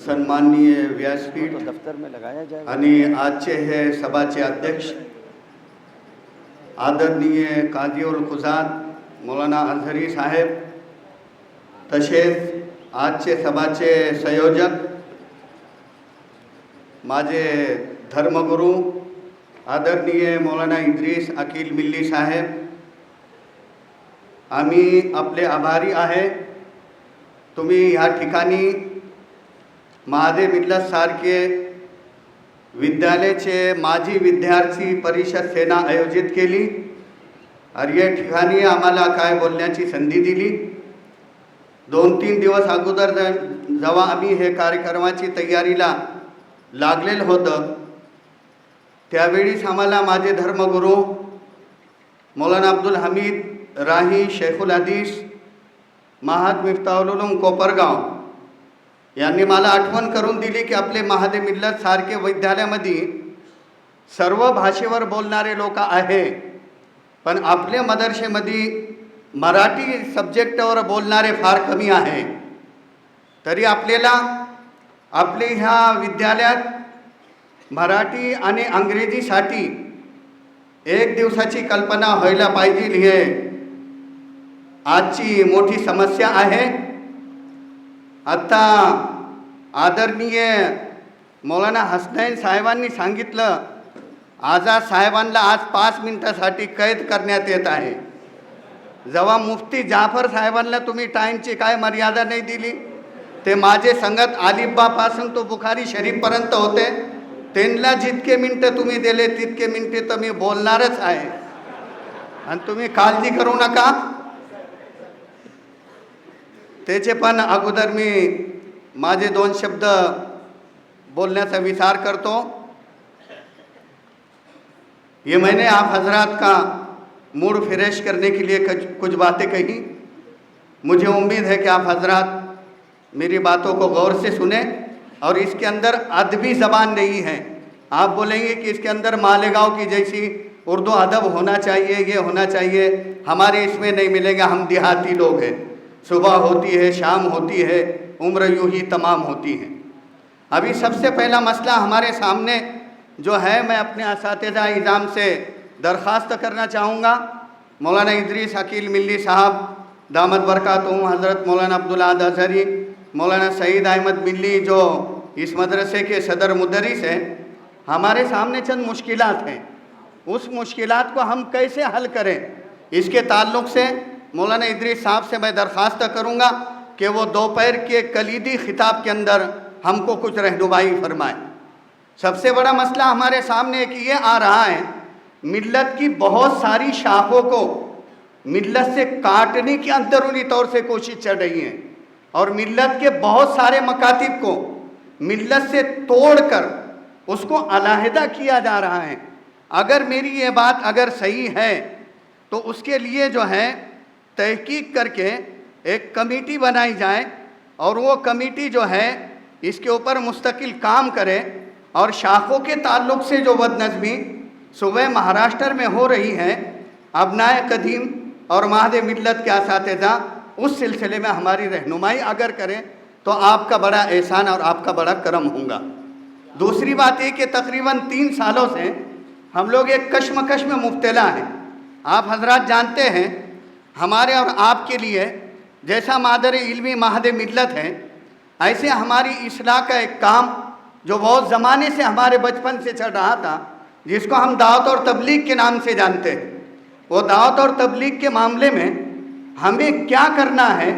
सन्माननीय व्यासपीठ दफ्तर में लगाया जाएगा आणि आजचे हे सभाचे अध्यक्ष आदरणीय काजी उल कुजात मौलाना अजहरी साहेब, तसेच आजचे सभाचे संयोजक माझे धर्मगुरू आदरणीय मौलाना इद्रिस अकील मिल्ली साहेब, आम्ही आपले आभारी आहे। तुम्ही ह्या ठिकाणी महादेव मिल्लत सारखे विद्यालयाचे माजी विद्यार्थी परिषद सेना आयोजित केली आणि या ठिकाणी आम्हाला काय बोलण्याची संधी दिली। 2-3 दिवस अगोदर जेव्हा आम्ही हे कार्यक्रमाची तयारीला लागलेलं होतं त्यावेळीच आम्हाला माझे धर्मगुरू मौलाना अब्दुल हमीद राही शेखुल हदीस महाद मिफ्ताहुल उलूम कोपरगाव यांनी मला आठवण करून दिली की आपले महादेव मिल्लत सारखे विद्यालयामध्ये सर्व भाषेवर बोलणारे लोक आहे, पण आपल्या मदरसेमध्ये मराठी सब्जेक्टवर बोलणारे फार कमी आहे। तरी आपल्याला आपले ह्या विद्यालयात मराठी आणि अंग्रेजीसाठी एक दिवसाची कल्पना व्हायला पाहिजे, हे आजची मोठी समस्या आहे। आता आदरणीय मौलाना हसनैन साहेबांनी सांगितलं, आझाद साहेबांना आज 5 मिनिटासाठी कैद करण्यात येत आहे। जेव्हा मुफ्ती जाफर साहेबांना तुम्ही टाईमची काय मर्यादा नाही दिली, ते माझे संगत अलिफबापासून तो बुखारी शरीफपर्यंत होते, त्यांना जितके मिनटं तुम्ही दिले तितके मिनटे तर मी बोलणारच आहे आणि तुम्ही काळजी करू नका। त्याचे पण अगोदर मी माझे 2 शब्द बोलण्याचा विचार करतो। ये मैंने आप हजरात का मूड फ्रेश करने के लिए कुछ बातें कही। मुझे उम्मीद है कि आप हजरात मेरी बातों को गौर से सुने और इसके अंदर अदबी ज़बान नहीं है। आप बोलेंगे कि इसके अंदर मालेगांव की जैसी उर्दू अदब होना चाहिए, ये होना चाहिए, हमारे इसमें नहीं मिलेगा। हम देहाती लोग हैं, सुबह होती है, शाम होती है, उम्र यूं ही तमाम होती है। अभी सबसे पहला मसला हमारे सामने जो है, मैं अपने असातिज़ा इज़ाम से दरख्वास्त करना चाहूँगा। मौलाना इद्रिस अकील मिल्ली साहब दामद बरकातुहुम, हज़रत मौलाना अब्दुल अहद अज़हरी, मौलाना सईद अहमद मिल्ली जो इस मदरसे के सदर मुदरिस हैं, हमारे सामने चंद मुश्किलात हैं। उस मुश्किलात को हम कैसे हल करें, इसके ताल्लुक़ से मौलाना इद्रिस साहब से मैं दरख्वास्त करूँगा कि वो दोपहर के कलीदी खिताब के अंदर हमको कुछ रहनुमाई फरमाएं। सबसे बड़ा मसला हमारे सामने एक ये आ रहा है, मिल्लत की बहुत सारी शाखों को मिल्लत से काटने की अंदरूनी तौर से कोशिश चल रही है और मिल्लत के बहुत सारे मकातिब को मिल्लत से तोड़कर उसको अलहदा किया जा रहा है। अगर मेरी ये बात अगर सही है तो उसके लिए जो है तहकीक करके एक कमेटी बनाई जाए और वो कमेटी जो है इसके ऊपर मुस्तकिल काम करे और शाखों के ताल्लुक़ से जो बदनज़मी सुबह महाराष्ट्र में हो रही है, अबनाए कदीम और महादेव मिल्लत के असातिज़ा उस सिलसिले में हमारी रहनुमाई अगर करें तो आपका बड़ा एहसान और आपका बड़ा करम होगा। दूसरी बात ये कि तकरीबन 3 सालों से हम लोग एक कश्मकश में मुब्तला हैं। आप हजरात जानते हैं, हमारे और आपके लिए जैसा मादर इल्मी महादेव मिल्लत है, ऐसे हमारी इस्लाह का एक काम जो बहुत ज़माने से हमारे बचपन से चल रहा था, जिसको हम दावत और तबलीग के नाम से जानते हैं, वो दावत और तबलीग के मामले में हमें क्या करना है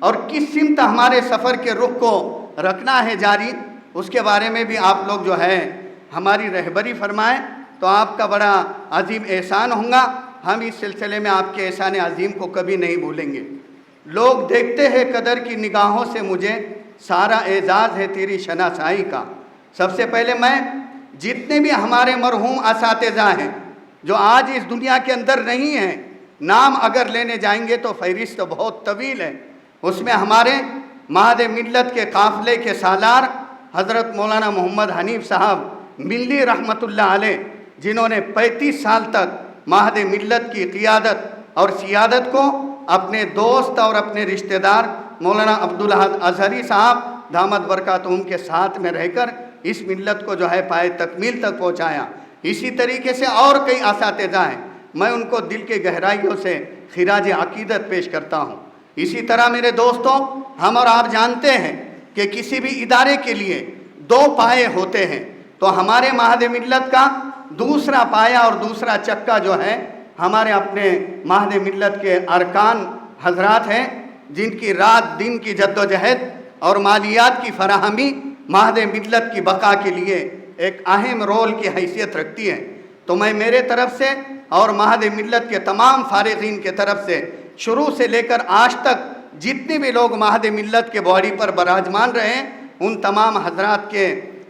और किस सिमत हमारे सफ़र के रुख को रखना है जारी, उसके बारे में भी आप लोग जो है हमारी रहबरी फरमाएं तो आपका बड़ा अजीम एहसान होगा। हम इस सिलसिले में आपके एहसान अजीम को कभी नहीं भूलेंगे। लोग देखते हैं कदर की निगाहों से मुझे, सारा एजाज़ है तेरी शनासाई का। सबसे पहले मैं जितने भी हमारे मरहूम असातिज़ा हैं जो आज इस दुनिया के अंदर नहीं हैं, नाम अगर लेने जाएंगे तो फहरिस्त बहुत तवील है। उसमें हमारे महादेव मिल्लत के काफ़िले के सालार हज़रत मौलाना मोहम्मद हनीफ साहब मिल्ली रहमतुल्लाह अलैह, जिन्होंने 35 साल तक महादेव मिल्लत की क़ियादत और सियादत को अपने दोस्त और अपने रिश्तेदार मौलाना अब्दुल अहद अज़हरी साहब दामद बरकातुहुम के साथ में रहकर इस मिल्लत को जो है पाए तकमील तक पहुँचाया। इसी तरीके से और कई असातिज़ा हैं, मैं उनको दिल के गहराइयों से खिराज अकीदत पेश करता हूँ। इसी तरह मेरे दोस्तों, हम और आप जानते हैं कि किसी भी इदारे के लिए दो पाए होते हैं, तो हमारे महद मिल्लत का दूसरा पाया और दूसरा चक्का जो है हमारे अपने महद मिल्लत के अरकान हजरात हैं, जिनकी रात दिन की जद्दोजहद और मालियात की फराहमी महद मिल्लत की बका के लिए एक अहम रोल की हैसियत रखती है। तो मैं मेरे तरफ से और महद मिल्लत के तमाम फारिगीन के तरफ से शुरू से लेकर आज तक जितने भी लोग महद मिल्लत के बॉडी पर बराजमान रहे, उन तमाम हजरात के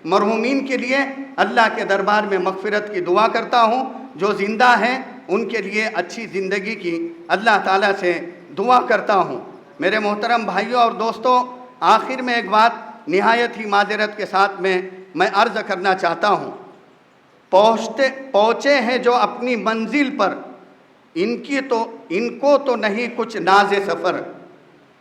मरहूमीन के लिए अल्लाह के दरबार में मग़फ़िरत की दुआ करता हूँ। जो ज़िंदा हैं उनके लिए अच्छी ज़िंदगी की अल्लाह ताला से दुआ करता हूँ। मेरे मोहतरम भाइयों और दोस्तों, आखिर में एक बात निहायत ही माजरत के साथ में मैं अर्ज़ करना चाहता हूँ। पहुँचे हैं जो अपनी मंजिल पर, इनको तो नहीं कुछ नाज़ सफ़र।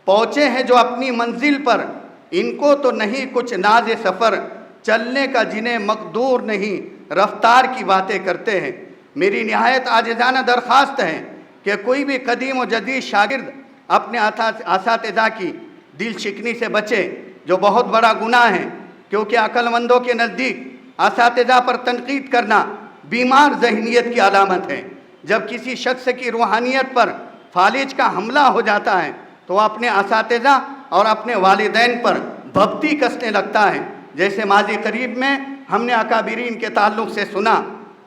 पहुँचे हैं जो अपनी मंजिल पर, इनको तो नहीं कुछ नाज़ सफ़र। चलने का जिन्हें मकदूर नहीं, रफ्तार की बातें करते हैं। मेरी निहायत आजिज़ाना दरख्वास्त है कि कोई भी कदीम व जदीद शागिर्द अपने असातिज़ा की दिल शिकनी से बचे, जो बहुत बड़ा गुनाह है, क्योंकि अक्लमंदों के नज़दीक असातिज़ा पर तनकीद करना बीमार ज़हनियत की अलामत है। जब किसी शख्स की रूहानियत पर फालिज का हमला हो जाता है तो अपने असातिज़ा और अपने वालिदैन पर भक्ति कसने लगता है। जैसे माजी करीब में हमने अकाबिरीन के ताल्लुक़ से सुना,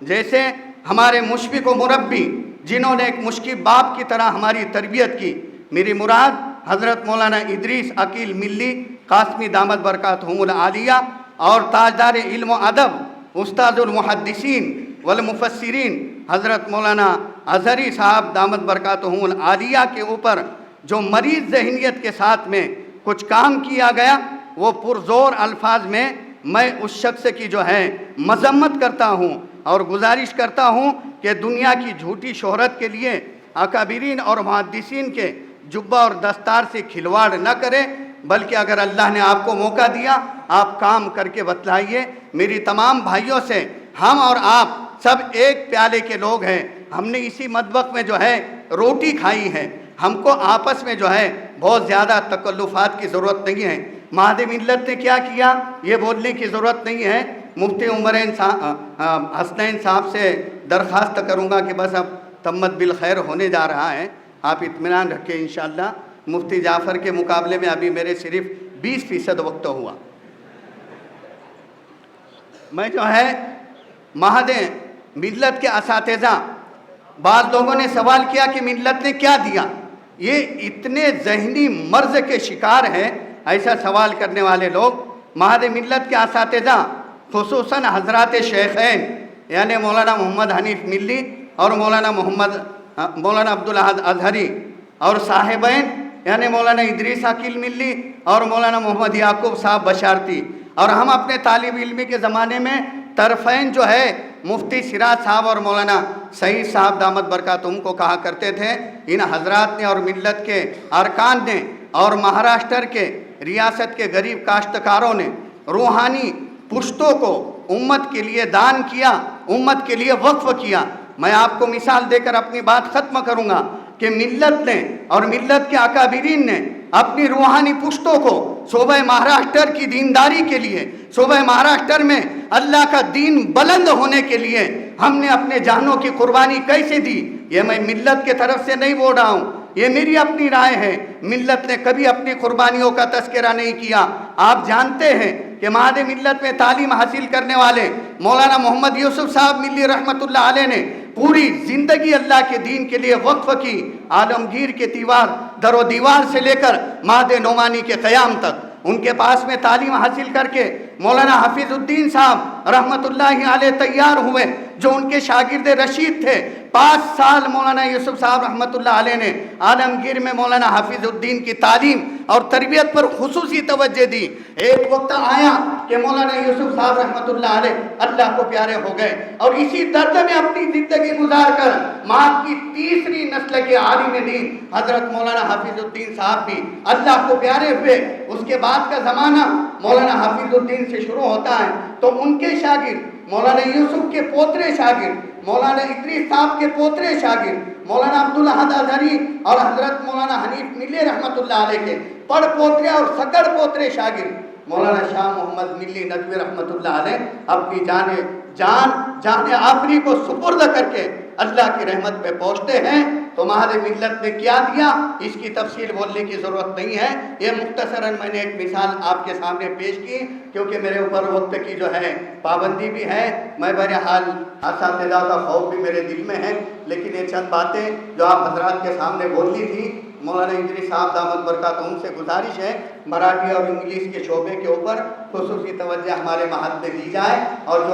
जैसे हमारे मुशफ़िक़ व मुरब्बी जिन्होंने एक मुश्किल बाप की तरह हमारी तरबियत की। मेरी मुराद हज़रत मौलाना इदरीस अकील मिल्ली कासमी दामद बरकातुहुमुल आलिया और ताजदार इल्म व अदब उस्तादुल मुहद्दिसीन वल मुफस्सिरीन हज़रत मौलाना अज़हरी साहब दामद बरकातुहुमुल आलिया के ऊपर जो मरीज़ ज़हनियत के साथ में कुछ काम किया गया, वो पुरज़ोर अल्फाज में मैं उस शख्स की जो है मज़म्मत करता हूँ और गुजारिश करता हूँ कि दुनिया की झूठी शोहरत के लिए अकाबिरीन और मुहद्दिसीन के जुब्बा और दस्तार से खिलवाड़ न करें, बल्कि अगर अल्लाह ने आपको मौका दिया, आप काम करके बतलाइए। मेरी तमाम भाइयों से, हम और आप सब एक प्याले के लोग हैं। हमने इसी मदबक में जो है रोटी खाई है। हमको आपस में जो है बहुत ज़्यादा तकल्लुफ़ात की ज़रूरत नहीं है। महद मिल्लत ने क्या किया ये बोलने की ज़रूरत नहीं है। मुफ्ती उमरैन हसनैन साहब से दरख्वास्त करूँगा कि बस अब तम्मत बिल खैर होने जा रहा है, आप इत्मीनान रखें इंशाअल्लाह। मुफ्ती जाफ़र के मुकाबले में अभी मेरे सिर्फ 20% वक्त हुआ। मैं जो है महद मिल्लत के असातिज़ा, बाद लोगों ने सवाल किया कि मिल्लत ने क्या दिया, ये इतने ज़हनी मर्ज़ के शिकार हैं ऐसा सवाल करने वाले लोग। महद मिल्लत के असातिज़ा खुसूसन हज़रात शेखैन यानी मौलाना मोहम्मद हनीफ मिल्ली और मौलाना अब्दुल अहद अज़हरी और साहिबैन यानी मौलाना इदरीस अकील मिल्ली और मौलाना मोहम्मद याकूब साहब बशारती। और हम अपने तालिब इल्मी के ज़माने में तरफ़ैन जो है मुफ्ती सिराज साहब और मौलाना सईद साहब दामद बरकातुहुम को कहा करते थे। इन हजरात ने और मिल्लत के अरकान ने और महाराष्ट्र के रियासत के गरीब काश्तकारों ने रूहानी पुश्तों को उम्मत के लिए दान किया, उम्मत के लिए वक्फ किया। मैं आपको मिसाल देकर अपनी बात ख़त्म करूँगा कि मिल्लत ने और मिल्लत के अकाबिरीन ने अपनी रूहानी पुश्तों को सूबे महाराष्ट्र की दीनदारी के लिए, सूबे महाराष्ट्र में अल्लाह का दीन बुलंद होने के लिए हमने अपने जानों की कुर्बानी कैसे दी, ये मैं मिल्लत के तरफ से नहीं बोल रहा हूँ, ये मेरी अपनी राय है। मिल्लत ने कभी अपनी कुर्बानियों का तस्करा नहीं किया। आप जानते हैं कि महद मिल्लत में तालीम हासिल करने वाले मौलाना मोहम्मद यूसुफ साहब मिल्ली रहमतुल्लाह अलैह ने पूरी ज़िंदगी अल्लाह के दीन के लिए वक्फ की। आलमगीर के दरो दीवार से लेकर महद नोमानी के क़याम तक उनके पास में तालीम हासिल करके मौलाना हफीज़ुद्दीन साहब रहमतुल्लाहि अलैह तैयार हुए। جو ان کے شاگرد رشید تھے. 5 سال مولانا یوسف صاحب رحمۃ اللہ علیہ نے عالمگیر میں مولانا حافظ الدین کی تعلیم اور تربیت پر خصوصی توجہ دی. ایک وقت آیا کہ مولانا یوسف صاحب رحمۃ اللہ علیہ اللہ کو پیارے ہو گئے اور اسی درد میں اپنی زندگی گزار کر ماں کی تیسری نسل کے عالم دین حضرت مولانا حافظ الدین صاحب بھی اللہ کو پیارے ہوئے. اس کے بعد کا زمانہ مولانا حافظ الدین سے شروع ہوتا ہے تو ان کے شاگرد مولانا یوسف کے پوترے شاگرد مولانا ادریس صاحب کے پوترے شاگرد مولانا عبدالاحد اظہری اور حضرت مولانا حنیف ملی رحمۃ اللہ علیہ کے پڑ پوترے اور سکڑ پوترے شاگرد مولانا شاہ محمد ملی ندوی رحمۃ اللہ علیہ اپنی جان آخری کو سپرد کر کے اللہ کی رحمت پہ پہنچتے ہیں. تو مہد ملت نے کیا دیا اس کی تفصیل بولنے کی ضرورت نہیں ہے. یہ مختصراً میں نے ایک مثال آپ کے سامنے پیش کی کیونکہ میرے اوپر وقت کی جو ہے پابندی بھی ہے. میں بہرحال اساتذہ کا خوف بھی میرے دل میں ہے لیکن یہ چند باتیں جو آپ حضرات کے سامنے بولنی تھی. مولانا ادریس صاحب دامت برکاتہم سے گزارش ہے مراٹھی اور انگلش کے شعبے کے اوپر خصوصی توجہ ہمارے معہد میں دی جائے اور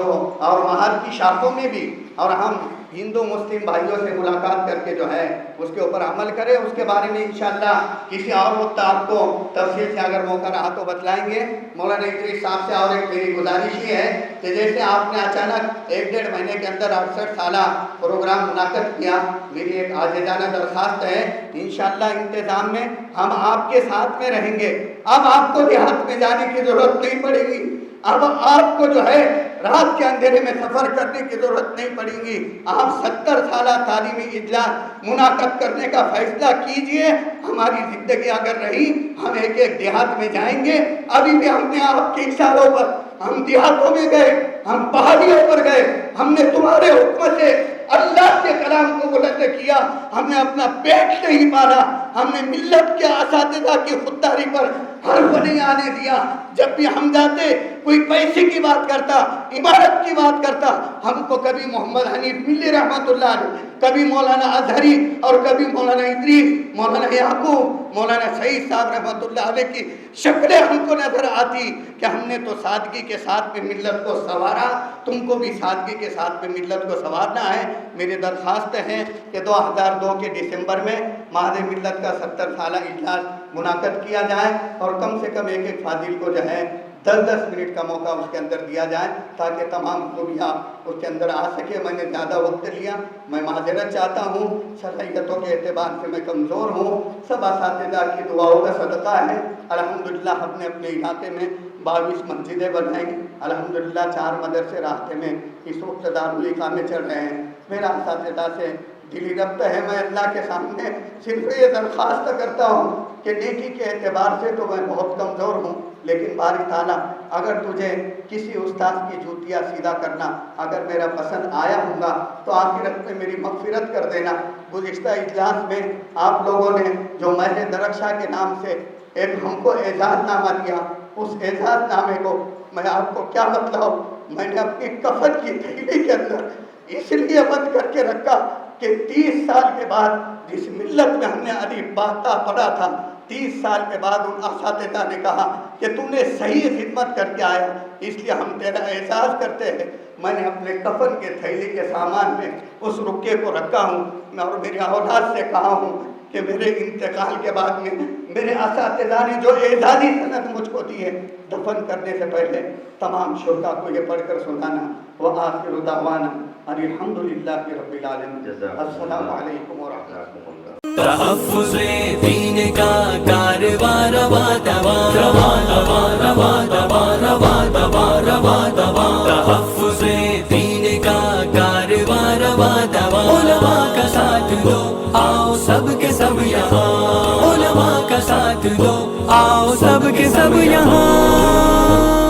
معہد کی شاخوں میں بھی اور ہم ہندو مسلم بھائیوں سے ملاقات کر کے جو ہے اس کے اوپر عمل کریں. اس کے بارے میں انشاءاللہ کسی اور وقت آپ کو تفصیل سے اگر موقع رہا تو بتلائیں گے. مولانا ادریس صاحب سے اور ایک میری گزارش یہ ہے کہ جیسے آپ نے اچانک 1-1.5 مہینے کے اندر 68 سالہ پروگرام منعقد کیا, میری ایک عاجزانہ درخواست ہے انشاءاللہ انتظام میں ہم آپ کے ساتھ میں رہیں گے. اب آپ کو دیہات میں جانے کی ضرورت نہیں پڑے گی. اب آپ کو جو ہے رات کے اندھیرے میں سفر کرنے کی ضرورت نہیں پڑے گی. آپ 70 سالہ تعلیمی اجلاس منعقد کرنے کا فیصلہ کیجئے. ہماری زندگی اگر رہی ہم ایک دیہات میں جائیں گے. ابھی بھی ہم نے آپ کے اشاروں پر ہم دیہاتوں میں گئے, ہم پہاڑیوں پر گئے, ہم نے تمہارے حکم سے اللہ کے کلام کو بلند کیا. ہم نے اپنا پیٹ نہیں مارا, ہم نے ملت کے اساتذہ کی خودداری پر حرف نہیں آنے دیا. جب بھی ہم جاتے کوئی پیسے کی بات کرتا, عمارت کی بات کرتا, ہم کو کبھی محمد حنیف ملی رحمۃ اللہ علیہ, کبھی مولانا اظہری اور کبھی مولانا ادریس, مولانا یعقوب, مولانا سعید صاحب رحمۃ اللہ علیہ کی شکلیں ہم کو نظر آتی کہ ہم نے تو سادگی کے ساتھ میں ملت کو سنوارا, تم کو بھی سادگی کے ساتھ میں ملت کو سنوارنا ہے. میری درخواست ہے کہ 2002 کے دسمبر میں مہد ملت کا 70 سالہ اجلاس منعقد کیا جائے اور کم سے کم ایک فاضل کو جو ہے 10-10 منٹ کا موقع اس کے اندر دیا جائے تاکہ تمام خوبیاں اس کے اندر آ سکے. میں نے زیادہ وقت لیا, میں معذرت چاہتا ہوں, صلاحیتوں کے اعتبار سے میں کمزور ہوں. سب اساتذہ کی دعاؤں کا صدقہ ہے. الحمدللہ ہم نے اپنے علاقے میں 22 مسجدیں بنائیں. الحمدللہ 4 مدرسے راستے میں اس وقت دارالفتا میں چل رہے ہیں. میرا اساتذہ سے دلی ربط ہے. میں اللہ کے سامنے صرف یہ درخواست کرتا ہوں کہ نیکی کے اعتبار سے تو میں بہت کمزور ہوں, لیکن باری تعالیٰ اگر تجھے کسی استاد کی جوتیاں سیدھا کرنا اگر میرا پسند آیا ہوگا تو آخرت میں میری مغفرت کر دینا. گزشتہ اجلاس میں آپ لوگوں نے جو مہر درخشاں کے نام سے ایک ہم کو اعزاز نامہ دیا, اس اعزاز نامے کو میں آپ کو کیا بتلاؤں, میں نے اپنی کفن کی تھیلی کے اندر اس لیے بند کر کے رکھا کہ 30 سال کے بعد جس ملت میں ہم نے الف با تا پڑھا تھا, 30 سال کے بعد ان اساتذہ نے کہا کہ تم نے صحیح خدمت کر کے آیا, اس لیے ہم تیرا اعزاز کرتے ہیں. میں نے اپنے کفن کے تھیلی کے سامان میں اس رکے کو رکھا ہوں. میں اور میری اولاد سے کہا ہوں کہ میرے انتقال کے بعد میں میرے اساتذہ نے جو اعزازی سند مجھ کو دی ہے, دفن کرنے سے پہلے تمام شہداء کو یہ پڑھ کر سنانا. وآخر دعوانا ان الحمدللہ رب العالمین. السلام علیکم ورحمۃ اللہ. تحفظ دین کا کارواں رواں رواں رواں رواں رواں رواں رواں رواں رواں تحفظ دین کا کارواں رواں رواں. علماء کا ساتھ دو آؤ سب کے سب یہاں, علماء کا ساتھ دو آؤ سب کے سب یہاں.